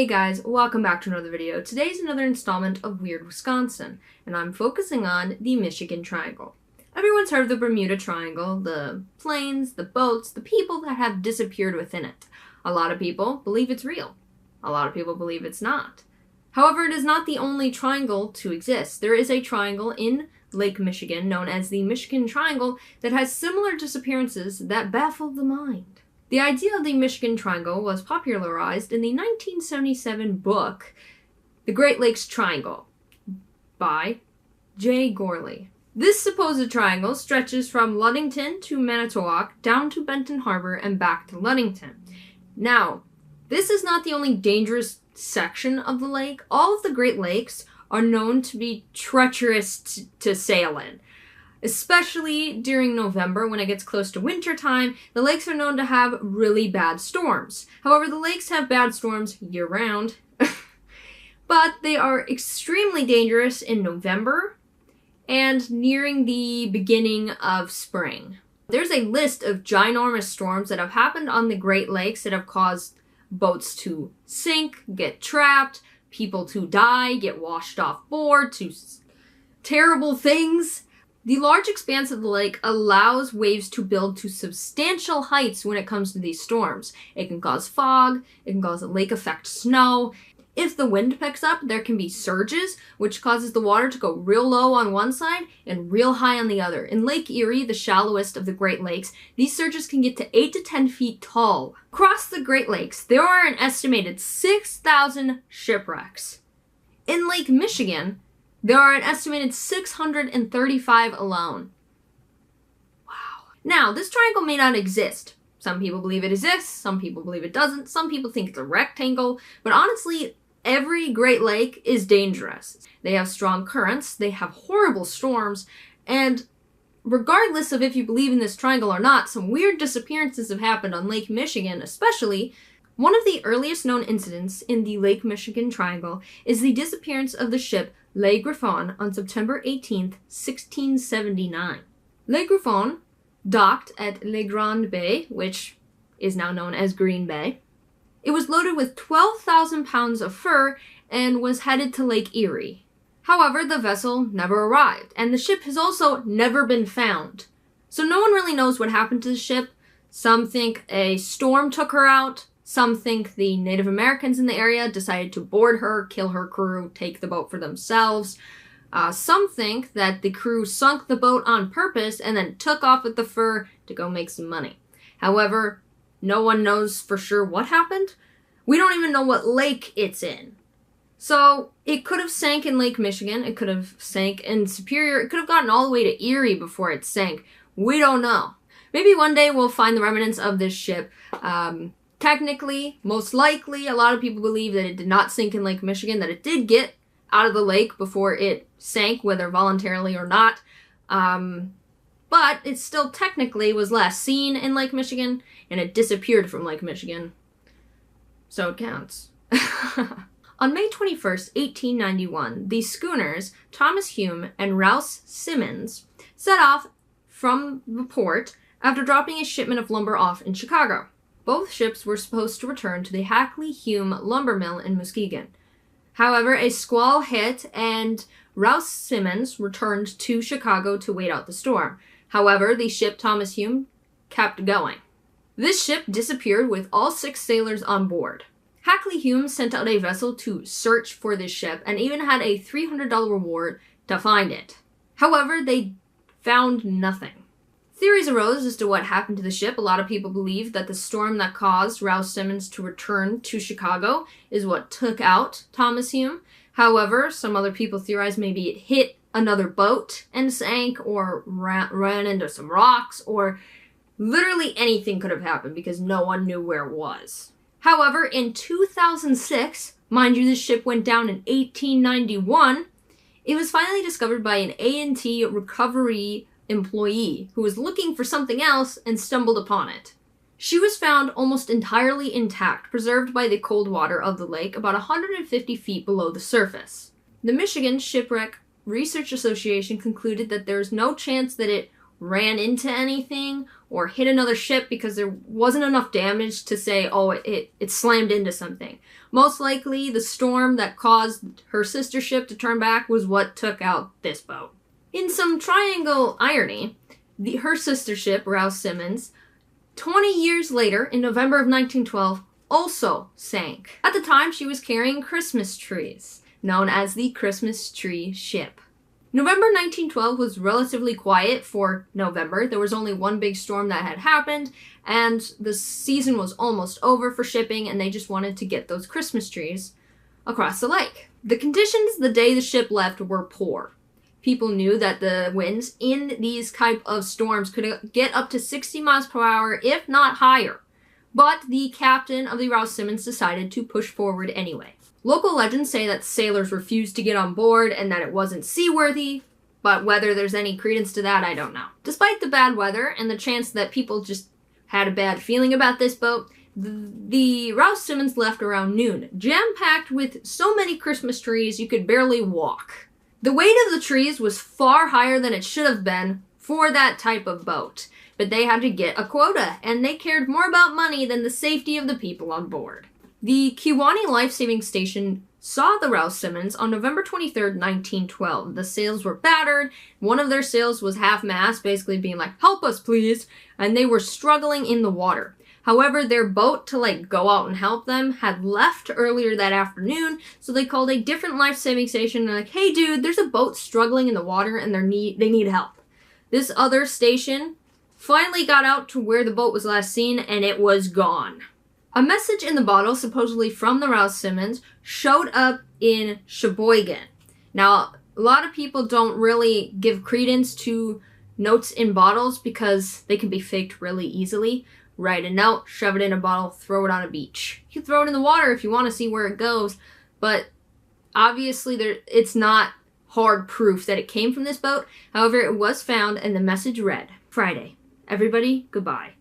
Hey guys, welcome back to another video. Today's another installment of Weird Wisconsin, and I'm focusing on the Michigan Triangle. Everyone's heard of the Bermuda Triangle, the planes, the boats, the people that have disappeared within it. A lot of people believe it's real. A lot of people believe it's not. However, it is not the only triangle to exist. There is a triangle in Lake Michigan known as the Michigan Triangle that has similar disappearances that baffle the mind. The idea of the Michigan Triangle was popularized in the 1977 book, The Great Lakes Triangle, by J. Gorley. This supposed triangle stretches from Ludington to Manitowoc, down to Benton Harbor, and back to Ludington. Now, this is not the only dangerous section of the lake. All of the Great Lakes are known to be treacherous to sail in. Especially during November, when it gets close to winter time, the lakes are known to have really bad storms. However, the lakes have bad storms year-round, but they are extremely dangerous in November and nearing the beginning of spring. There's a list of ginormous storms that have happened on the Great Lakes that have caused boats to sink, get trapped, people to die, get washed off board, to terrible things. The large expanse of the lake allows waves to build to substantial heights when it comes to these storms. It can cause fog, it can cause a lake effect snow. If the wind picks up, there can be surges, which causes the water to go real low on one side and real high on the other. In Lake Erie, the shallowest of the Great Lakes, these surges can get to 8 to 10 feet tall. Across the Great Lakes, there are an estimated 6,000 shipwrecks. In Lake Michigan, there are an estimated 635 alone. Wow. Now, this triangle may not exist. Some people believe it exists, some people believe it doesn't, some people think it's a rectangle, but honestly, every Great Lake is dangerous. They have strong currents, they have horrible storms, and regardless of if you believe in this triangle or not, some weird disappearances have happened on Lake Michigan, especially. One of the earliest known incidents in the Lake Michigan Triangle is the disappearance of the ship Le Griffon on September 18, 1679. Le Griffon docked at Le Grand Bay, which is now known as Green Bay. It was loaded with 12,000 pounds of fur and was headed to Lake Erie. However, the vessel never arrived, and the ship has also never been found. So no one really knows what happened to the ship. Some think a storm took her out. Some think the Native Americans in the area decided to board her, kill her crew, take the boat for themselves. Some think that the crew sunk the boat on purpose and then took off with the fur to go make some money. However, no one knows for sure what happened. We don't even know what lake it's in. So it could have sank in Lake Michigan. It could have sank in Superior. It could have gotten all the way to Erie before it sank. We don't know. Maybe one day we'll find the remnants of this ship. Technically, most likely, a lot of people believe that it did not sink in Lake Michigan, that it did get out of the lake before it sank, whether voluntarily or not. But it still technically was last seen in Lake Michigan, and it disappeared from Lake Michigan. So it counts. On May 21st, 1891, the schooners Thomas Hume and Rouse Simmons set off from the port after dropping a shipment of lumber off in Chicago. Both ships were supposed to return to the Hackley-Hume lumber mill in Muskegon. However, a squall hit and Rouse Simmons returned to Chicago to wait out the storm. However, the ship Thomas Hume kept going. This ship disappeared with all 6 sailors on board. Hackley-Hume sent out a vessel to search for this ship and even had a $300 reward to find it. However, they found nothing. Theories arose as to what happened to the ship. A lot of people believe that the storm that caused Rouse Simmons to return to Chicago is what took out Thomas Hume. However, some other people theorize maybe it hit another boat and sank, or ran into some rocks, or literally anything could have happened because no one knew where it was. However, in 2006, mind you, this ship went down in 1891, it was finally discovered by an A&T recovery employee who was looking for something else and stumbled upon it. She was found almost entirely intact, preserved by the cold water of the lake about 150 feet below the surface. The Michigan Shipwreck Research Association concluded that there is no chance that it ran into anything or hit another ship, because there wasn't enough damage to say, oh, it slammed into something. Most likely, the storm that caused her sister ship to turn back was what took out this boat. In some triangle irony, her sister ship, Rouse Simmons, 20 years later, in November of 1912, also sank. At the time, she was carrying Christmas trees, known as the Christmas Tree Ship. November 1912 was relatively quiet for November. There was only one big storm that had happened, and the season was almost over for shipping, and they just wanted to get those Christmas trees across the lake. The conditions the day the ship left were poor. People knew that the winds in these type of storms could get up to 60 miles per hour, if not higher. But the captain of the Rouse Simmons decided to push forward anyway. Local legends say that sailors refused to get on board and that it wasn't seaworthy, but whether there's any credence to that, I don't know. Despite the bad weather and the chance that people just had a bad feeling about this boat, the Rouse Simmons left around noon, jam-packed with so many Christmas trees you could barely walk. The weight of the trees was far higher than it should have been for that type of boat, but they had to get a quota, and they cared more about money than the safety of the people on board. The Kewanee Life Saving Station saw the Rouse Simmons on November 23rd, 1912. The sails were battered. One of their sails was half-mast, basically being like, help us, please, and they were struggling in the water. However, their boat to go out and help them had left earlier that afternoon, so they called a different life-saving station and hey dude, there's a boat struggling in the water and they need help. This other station finally got out to where the boat was last seen, and it was gone. A message in the bottle, supposedly from the Rouse Simmons, showed up in Sheboygan. Now, a lot of people don't really give credence to notes in bottles because they can be faked really easily. Write a note, shove it in a bottle, throw it on a beach. You can throw it in the water if you want to see where it goes, but obviously it's not hard proof that it came from this boat. However, it was found, and the message read, Friday. Everybody, goodbye.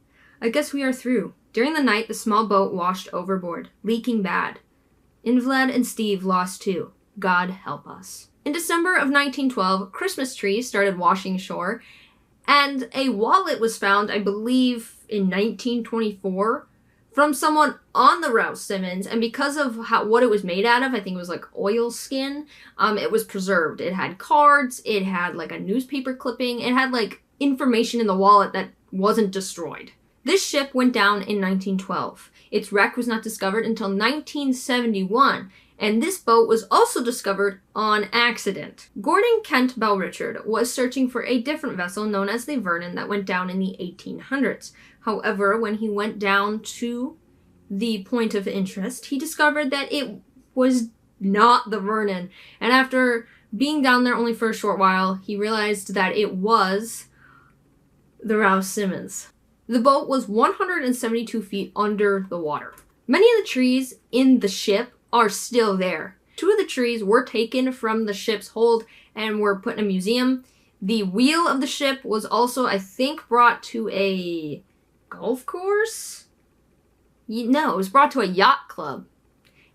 I guess we are through. During the night, the small boat washed overboard, leaking bad. Invled and Steve lost too. God help us. In December of 1912, Christmas trees started washing shore, and a wallet was found, I believe, in 1924 from someone on the Rouse Simmons, and because of what it was made out of, I think it was oil skin, it was preserved. It had cards, it had a newspaper clipping, it had information in the wallet that wasn't destroyed. This ship went down in 1912. Its wreck was not discovered until 1971, and this boat was also discovered on accident. Gordon Kent Bell Richard was searching for a different vessel known as the Vernon that went down in the 1800s. However, when he went down to the point of interest, he discovered that it was not the Vernon, and after being down there only for a short while, he realized that it was the Rouse Simmons. The boat was 172 feet under the water. Many of the trees in the ship are still there. 2 of the trees were taken from the ship's hold and were put in a museum. The wheel of the ship was also, I think, brought to a golf course? No, it was brought to a yacht club.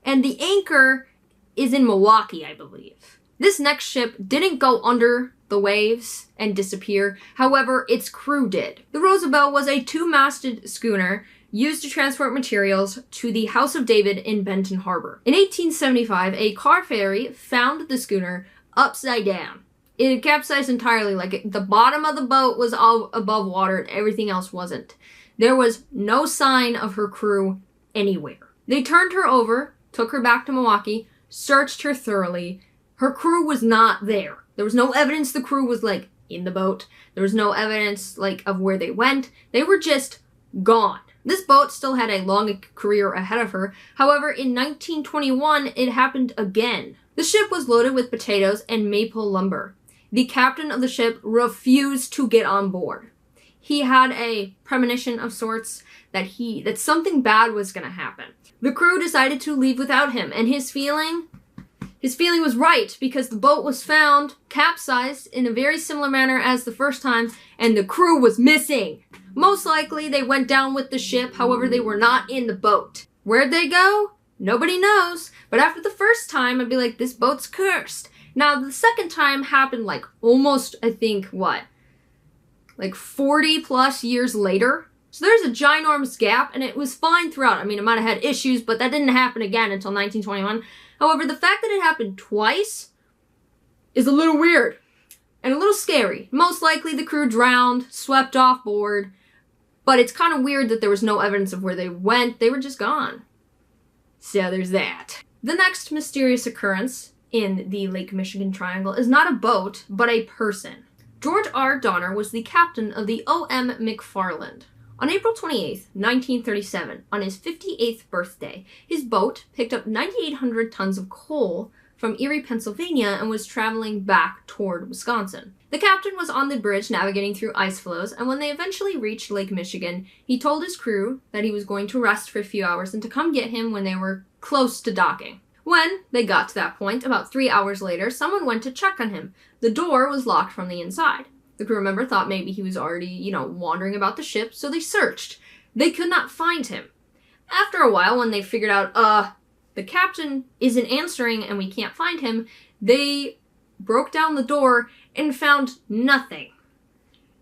And the anchor is in Milwaukee, I believe. This next ship didn't go under the waves and disappear. However, its crew did. The Roosevelt was a 2-masted schooner used to transport materials to the House of David in Benton Harbor. In 1875, a car ferry found the schooner upside down. It had capsized entirely, the bottom of the boat was all above water and everything else wasn't. There was no sign of her crew anywhere. They turned her over, took her back to Milwaukee, searched her thoroughly. Her crew was not there. There was no evidence the crew was, in the boat. There was no evidence, of where they went. They were just gone. This boat still had a long career ahead of her. However, in 1921, it happened again. The ship was loaded with potatoes and maple lumber. The captain of the ship refused to get on board. He had a premonition of sorts that something bad was going to happen. The crew decided to leave without him, and his feeling was right, because the boat was found capsized in a very similar manner as the first time, and the crew was missing. Most likely, they went down with the ship, however, they were not in the boat. Where'd they go? Nobody knows. But after the first time, I'd be like, this boat's cursed. Now, the second time happened almost, I think, like 40 plus years later. So there's a ginormous gap, and it was fine throughout. I mean, it might have had issues, but that didn't happen again until 1921. However, the fact that it happened twice is a little weird and a little scary. Most likely the crew drowned, swept off board, but it's kind of weird that there was no evidence of where they went. They were just gone. So there's that. The next mysterious occurrence in the Lake Michigan Triangle is not a boat, but a person. George R. Donner was the captain of the O.M. McFarland. On April 28, 1937, on his 58th birthday, his boat picked up 9,800 tons of coal from Erie, Pennsylvania, and was traveling back toward Wisconsin. The captain was on the bridge navigating through ice floes, and when they eventually reached Lake Michigan, he told his crew that he was going to rest for a few hours and to come get him when they were close to docking. When they got to that point, about 3 hours later, someone went to check on him. The door was locked from the inside. The crew member thought maybe he was already, wandering about the ship, so they searched. They could not find him. After a while, when they figured out, the captain isn't answering and we can't find him, they broke down the door and found nothing.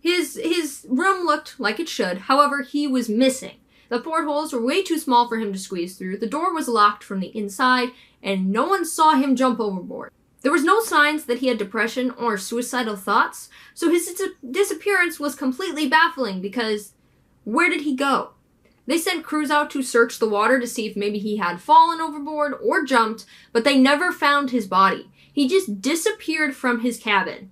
His room looked like it should, however, he was missing. The portholes were way too small for him to squeeze through, the door was locked from the inside, and no one saw him jump overboard. There was no signs that he had depression or suicidal thoughts, so his disappearance was completely baffling because where did he go? They sent crews out to search the water to see if maybe he had fallen overboard or jumped, but they never found his body. He just disappeared from his cabin,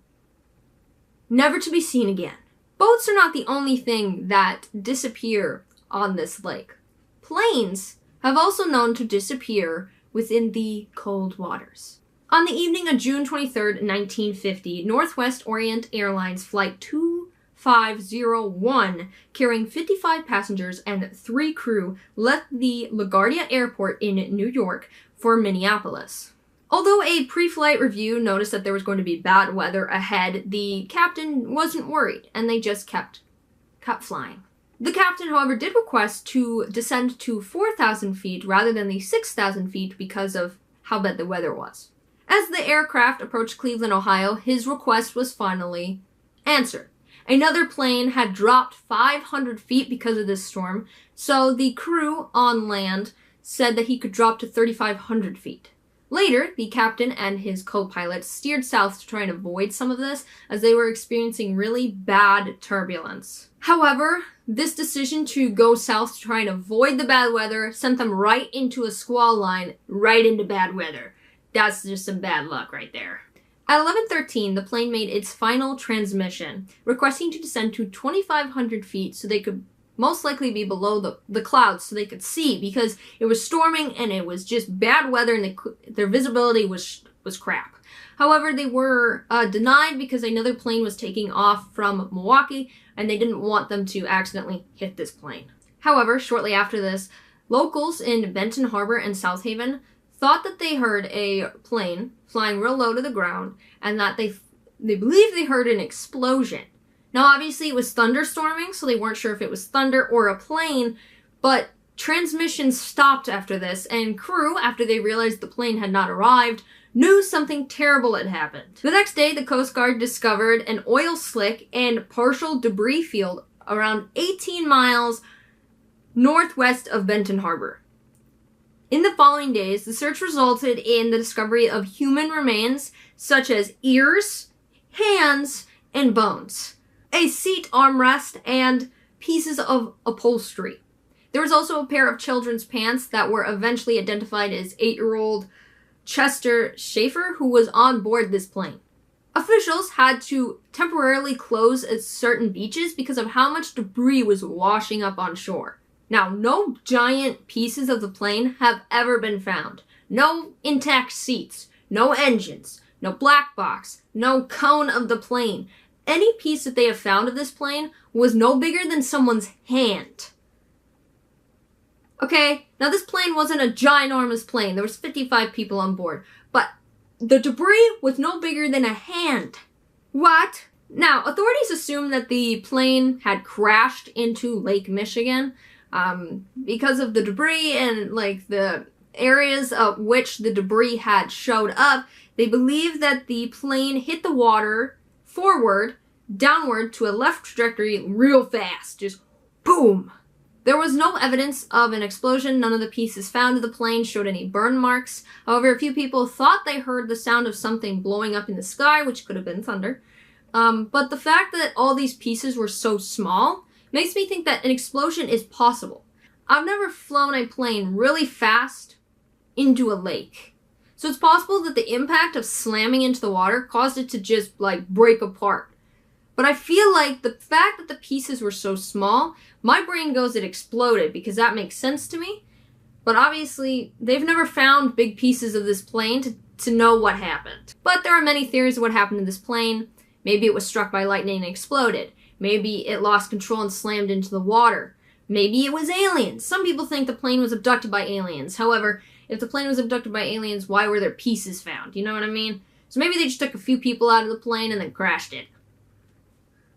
never to be seen again. Boats are not the only thing that disappear on this lake. Planes have also known to disappear within the cold waters. On the evening of June 23, 1950, Northwest Orient Airlines Flight 2501, carrying 55 passengers and 3 crew, left the LaGuardia Airport in New York for Minneapolis. Although a pre-flight review noticed that there was going to be bad weather ahead, the captain wasn't worried, and they just kept flying. The captain, however, did request to descend to 4,000 feet rather than the 6,000 feet because of how bad the weather was. As the aircraft approached Cleveland, Ohio, his request was finally answered. Another plane had dropped 500 feet because of this storm, so the crew on land said that he could drop to 3,500 feet. Later, the captain and his co-pilot steered south to try and avoid some of this, as they were experiencing really bad turbulence. However, this decision to go south to try and avoid the bad weather sent them right into a squall line, right into bad weather. That's just some bad luck right there. At 11:13, the plane made its final transmission, requesting to descend to 2,500 feet so they could most likely be below the clouds so they could see, because it was storming and it was just bad weather and their visibility was crap. However, they were denied because another plane was taking off from Milwaukee and they didn't want them to accidentally hit this plane. However, shortly after this, locals in Benton Harbor and South Haven thought that they heard a plane flying real low to the ground and that they believed they heard an explosion. Now, obviously, it was thunderstorming, so they weren't sure if it was thunder or a plane, but transmission stopped after this, and crew, after they realized the plane had not arrived, knew something terrible had happened. The next day, the Coast Guard discovered an oil slick and partial debris field around 18 miles northwest of Benton Harbor. In the following days, the search resulted in the discovery of human remains, such as ears, hands, and bones, a seat armrest, and pieces of upholstery. There was also a pair of children's pants that were eventually identified as 8-year-old Chester Schaefer, who was on board this plane. Officials had to temporarily close certain beaches because of how much debris was washing up on shore. Now, no giant pieces of the plane have ever been found. No intact seats, no engines, no black box, no cone of the plane. Any piece that they have found of this plane was no bigger than someone's hand. Okay, now this plane wasn't a ginormous plane. There was 55 people on board, but the debris was no bigger than a hand. What? Now, authorities assume that the plane had crashed into Lake Michigan because of the debris and the areas of which the debris had showed up. They believe that the plane hit the water forward, downward to a left trajectory real fast. Just boom! There was no evidence of an explosion. None of the pieces found in the plane showed any burn marks. However, a few people thought they heard the sound of something blowing up in the sky, which could have been thunder. But the fact that all these pieces were so small makes me think that an explosion is possible. I've never flown a plane really fast into a lake. So it's possible that the impact of slamming into the water caused it to just, break apart. But I feel like the fact that the pieces were so small, my brain goes it exploded because that makes sense to me. But obviously, they've never found big pieces of this plane to know what happened. But there are many theories of what happened to this plane. Maybe it was struck by lightning and exploded. Maybe it lost control and slammed into the water. Maybe it was aliens. Some people think the plane was abducted by aliens. However, if the plane was abducted by aliens, why were there pieces found? You know what I mean? So maybe they just took a few people out of the plane and then crashed it.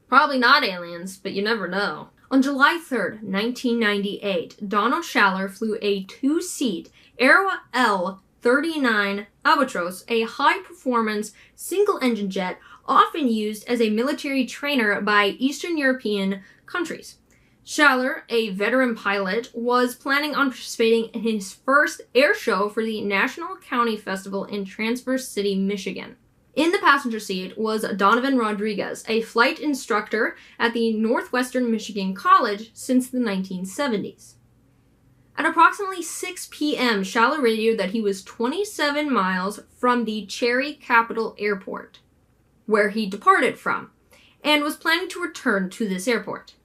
Probably not aliens, but you never know. On July 3rd, 1998, Donald Schaller flew a two-seat Aero L-39 Albatros, a high-performance single-engine jet often used as a military trainer by Eastern European countries. Schaller, a veteran pilot, was planning on participating in his first air show for the National County Festival in Traverse City, Michigan. In the passenger seat was Donovan Rodriguez, a flight instructor at the Northwestern Michigan College since the 1970s. At approximately 6 p.m., Schaller radioed that he was 27 miles from the Cherry Capital Airport, where he departed from, and was planning to return to this airport.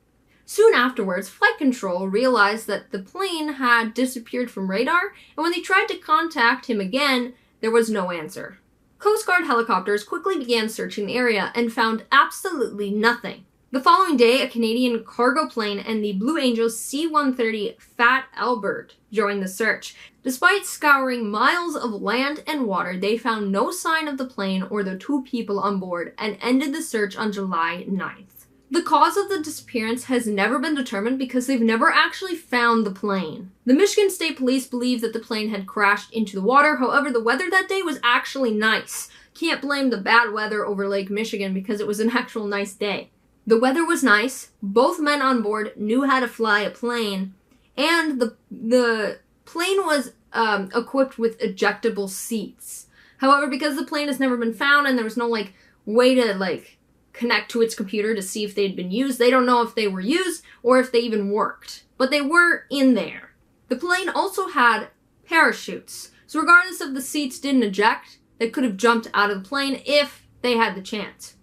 Soon afterwards, Flight Control realized that the plane had disappeared from radar, and when they tried to contact him again, there was no answer. Coast Guard helicopters quickly began searching the area and found absolutely nothing. The following day, a Canadian cargo plane and the Blue Angels C-130 Fat Albert joined the search. Despite scouring miles of land and water, they found no sign of the plane or the two people on board and ended the search on July 9th. The cause of the disappearance has never been determined because they've never actually found the plane. The Michigan State Police believe that the plane had crashed into the water. However, the weather that day was actually nice. Can't blame the bad weather over Lake Michigan because it was an actual nice day. The weather was nice, both men on board knew how to fly a plane, and the plane was equipped with ejectable seats. However, because the plane has never been found and there was no way to connect to its computer to see if they'd been used, they don't know if they were used or if they even worked. But they were in there. The plane also had parachutes, so regardless if the seats didn't eject, they could have jumped out of the plane if they had the chance.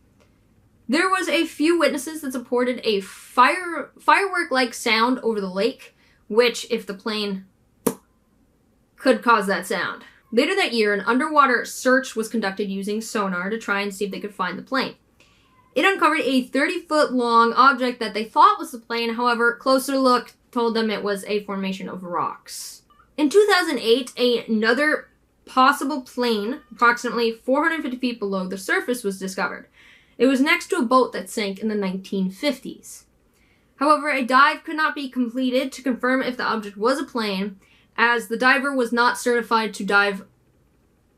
There was a few witnesses that supported a firework-like sound over the lake, which, if the plane could cause that sound. Later that year, an underwater search was conducted using sonar to try and see if they could find the plane. It uncovered a 30-foot-long object that they thought was the plane. However, closer look told them it was a formation of rocks. In 2008, another possible plane, approximately 450 feet below the surface, was discovered. It was next to a boat that sank in the 1950s. However, a dive could not be completed to confirm if the object was a plane, as the diver was not certified to dive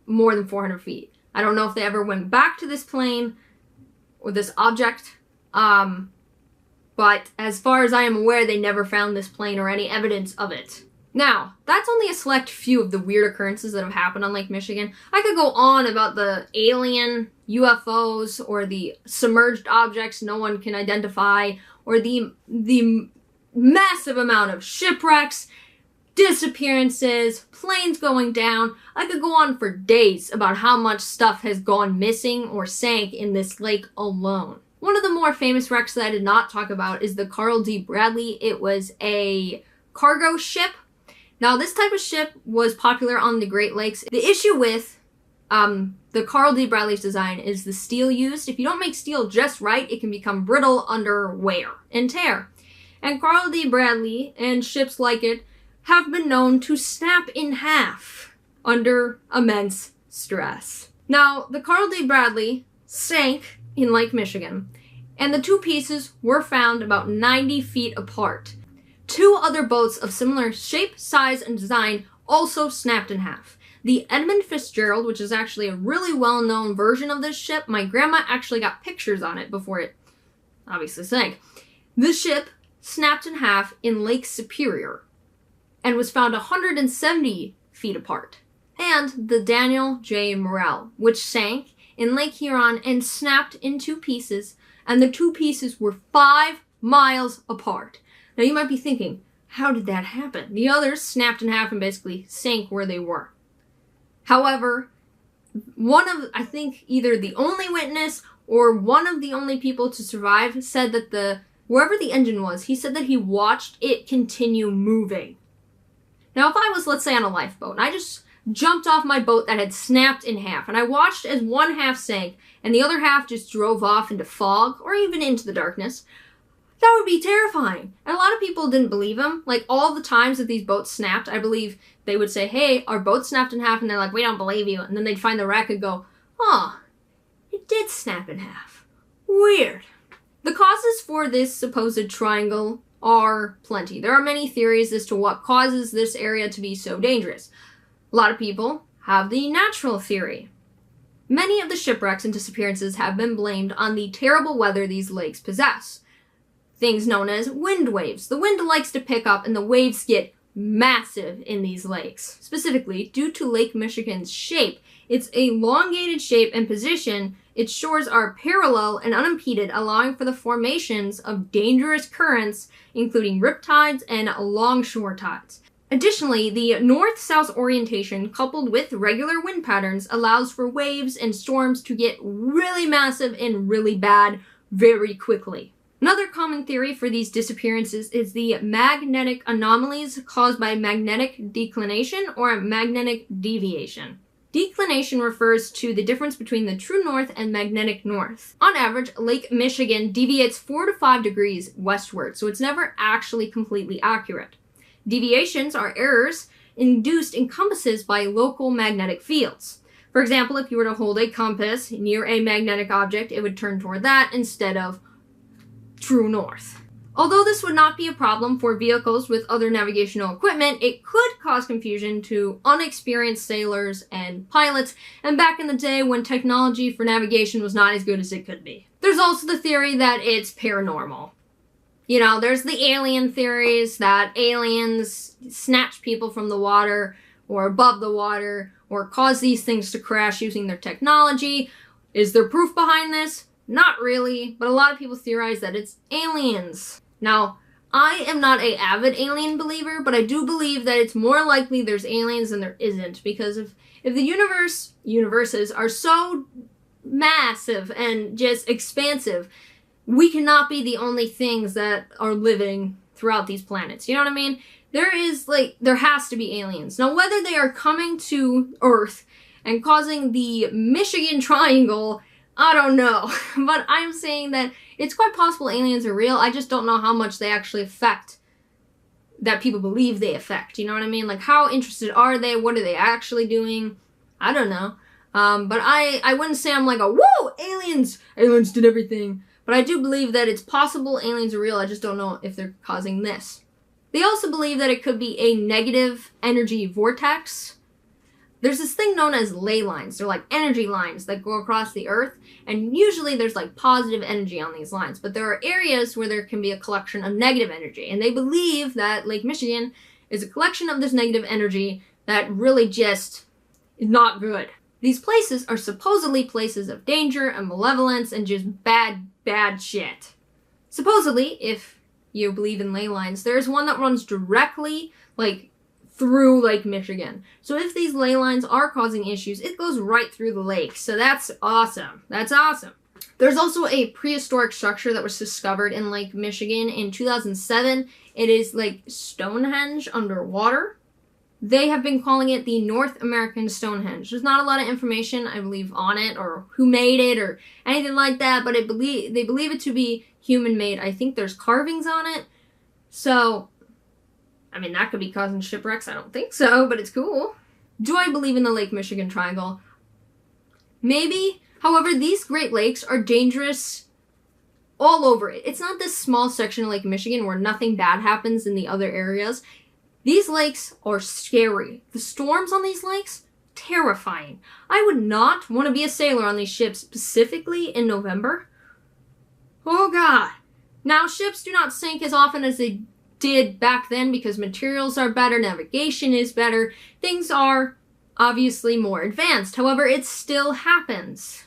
more than 400 feet. I don't know if they ever went back to this plane or this object, but as far as I am aware, they never found this plane or any evidence of it. Now, that's only a select few of the weird occurrences that have happened on Lake Michigan. I could go on about the alien UFOs or the submerged objects no one can identify or the massive amount of shipwrecks, disappearances, planes going down. I could go on for days about how much stuff has gone missing or sank in this lake alone. One of the more famous wrecks that I did not talk about is the Carl D. Bradley. It was a cargo ship. Now, this type of ship was popular on the Great Lakes. The issue with the Carl D. Bradley's design is the steel used. If you don't make steel just right, it can become brittle under wear and tear. And Carl D. Bradley and ships like it have been known to snap in half under immense stress. Now, the Carl D. Bradley sank in Lake Michigan, and the two pieces were found about 90 feet apart. Two other boats of similar shape, size, and design also snapped in half. The Edmund Fitzgerald, which is actually a really well-known version of this ship, my grandma actually got pictures on it before it obviously sank. The ship snapped in half in Lake Superior and was found 170 feet apart. And the Daniel J. Morrell, which sank in Lake Huron and snapped in 2 pieces, and the 2 pieces were 5 miles apart. Now you might be thinking, how did that happen? The others snapped in half and basically sank where they were. However, I think either the only witness or one of the only people to survive said that wherever the engine was, he said that he watched it continue moving. Now, if I was, let's say, on a lifeboat, and I just jumped off my boat that had snapped in half, and I watched as one half sank, and the other half just drove off into fog, or even into the darkness, that would be terrifying. And a lot of people didn't believe him. Like, all the times that these boats snapped, I believe they would say, hey, our boat snapped in half, and they're like, we don't believe you. And then they'd find the wreck and go, oh, it did snap in half. Weird. The causes for this supposed triangle are plenty. There are many theories as to what causes this area to be so dangerous. A lot of people have the natural theory. Many of the shipwrecks and disappearances have been blamed on the terrible weather these lakes possess. Things known as wind waves. The wind likes to pick up and the waves get massive in these lakes. Specifically, due to Lake Michigan's shape, its elongated shape and position, its shores are parallel and unimpeded, allowing for the formations of dangerous currents, including riptides and longshore tides. Additionally, the north-south orientation, coupled with regular wind patterns, allows for waves and storms to get really massive and really bad very quickly. Another common theory for these disappearances is the magnetic anomalies caused by magnetic declination or magnetic deviation. Declination refers to the difference between the true north and magnetic north. On average, Lake Michigan deviates 4 to 5 degrees westward, so it's never actually completely accurate. Deviations are errors induced in compasses by local magnetic fields. For example, if you were to hold a compass near a magnetic object, it would turn toward that instead of true north. Although this would not be a problem for vehicles with other navigational equipment, it could cause confusion to unexperienced sailors and pilots, and back in the day when technology for navigation was not as good as it could be. There's also the theory that it's paranormal. You know, there's the alien theories that aliens snatch people from the water or above the water or cause these things to crash using their technology. Is there proof behind this? Not really, but a lot of people theorize that it's aliens. Now, I am not an avid alien believer, but I do believe that it's more likely there's aliens than there isn't, because if the universes are so massive and just expansive, we cannot be the only things that are living throughout these planets. You know what I mean? There has to be aliens. Now, whether they are coming to Earth and causing the Michigan Triangle, I don't know, but I'm saying that it's quite possible aliens are real. I just don't know how much they actually affect that people believe they affect. You know what I mean? Like, how interested are they? What are they actually doing? I don't know. But I wouldn't say I'm like a, whoa, aliens did everything. But I do believe that it's possible aliens are real. I just don't know if they're causing this. They also believe that it could be a negative energy vortex. There's this thing known as ley lines. They're like energy lines that go across the earth, and usually there's like positive energy on these lines, but there are areas where there can be a collection of negative energy, and they believe that Lake Michigan is a collection of this negative energy that really just is not good. These places are supposedly places of danger and malevolence and just bad shit. Supposedly, if you believe in ley lines, there's one that runs directly, through Lake Michigan. So if these ley lines are causing issues, it goes right through the lake. So that's awesome. That's awesome. There's also a prehistoric structure that was discovered in Lake Michigan in 2007. It is like Stonehenge underwater. They have been calling it the North American Stonehenge. There's not a lot of information, I believe, on it or who made it or anything like that, but they believe it to be human-made. I think there's carvings on it. So, I mean, that could be causing shipwrecks. I don't think so, but it's cool. Do I believe in the Lake Michigan Triangle? Maybe. However, these Great Lakes are dangerous all over it. It's not this small section of Lake Michigan where nothing bad happens in the other areas. These lakes are scary. The storms on these lakes, terrifying. I would not want to be a sailor on these ships, specifically in November. Oh god. Now, ships do not sink as often as they did back then because materials are better, navigation is better, things are obviously more advanced. However, it still happens.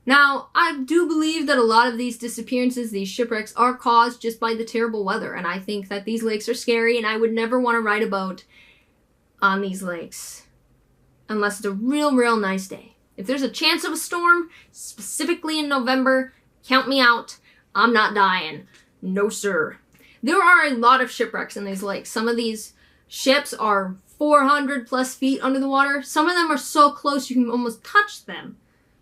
Now, I do believe that a lot of these disappearances, these shipwrecks, are caused just by the terrible weather, and I think that these lakes are scary, and I would never want to ride a boat on these lakes unless it's a real nice day. If there's a chance of a storm, specifically in November, count me out. I'm not dying. No, sir. There are a lot of shipwrecks in these lakes. Some of these ships are 400 plus feet under the water. Some of them are so close you can almost touch them.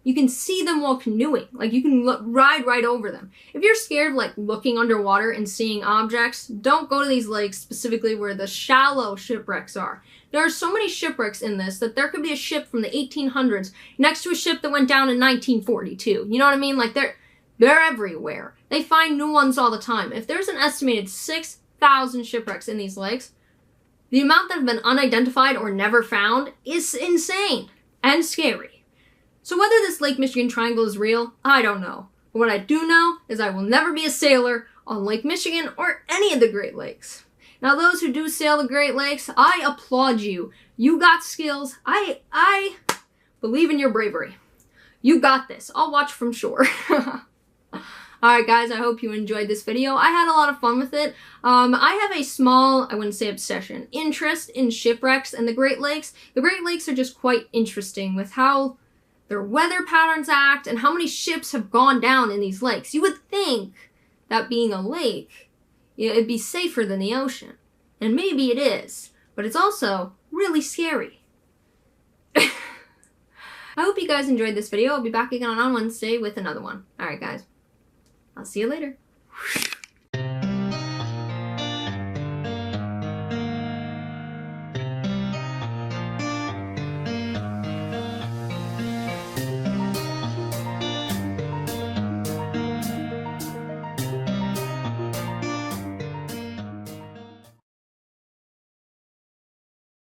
You can see them while canoeing. Like, you can ride right over them. If you're scared of, like, looking underwater and seeing objects, don't go to these lakes, specifically where the shallow shipwrecks are. There are so many shipwrecks in this that there could be a ship from the 1800s next to a ship that went down in 1942. You know what I mean? Like, they're everywhere. They find new ones all the time. If there's an estimated 6,000 shipwrecks in these lakes, the amount that have been unidentified or never found is insane and scary. So whether this Lake Michigan Triangle is real, I don't know. But what I do know is I will never be a sailor on Lake Michigan or any of the Great Lakes. Now, those who do sail the Great Lakes, I applaud you. You got skills. I believe in your bravery. You got this. I'll watch from shore. Alright guys, I hope you enjoyed this video. I had a lot of fun with it. I have a small, I wouldn't say obsession, interest in shipwrecks and the Great Lakes. The Great Lakes are just quite interesting with how their weather patterns act and how many ships have gone down in these lakes. You would think that being a lake, it'd be safer than the ocean. And maybe it is, but it's also really scary. I hope you guys enjoyed this video. I'll be back again on Wednesday with another one. Alright guys. I'll see you later.